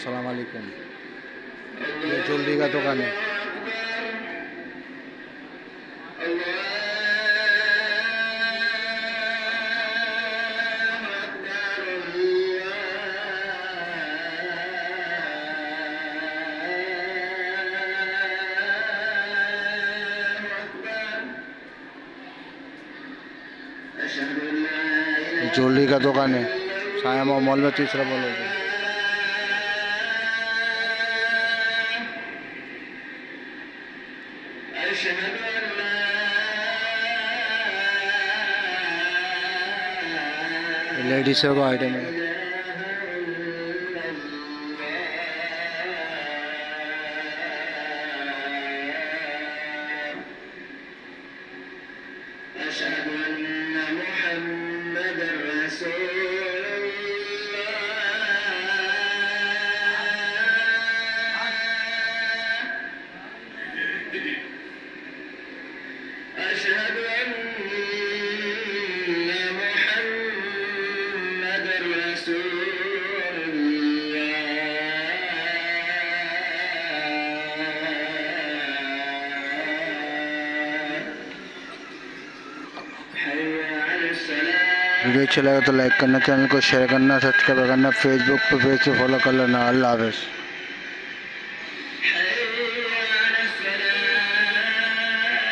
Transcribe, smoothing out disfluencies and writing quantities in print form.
अस्सलाम वालेकुम। ये जल्दी का दुकान है। ज्वेलरी का दुकान है सायमा मॉल में, तीसरा मॉल होगा। लेडीज का आइटम है। वीडियो अच्छा लगा तो लाइक करना, चैनल को शेयर करना, सब्सक्राइब करना, फेसबुक पे पेज पे फॉलो कर लेना। अल्लाह हाफ़िज़।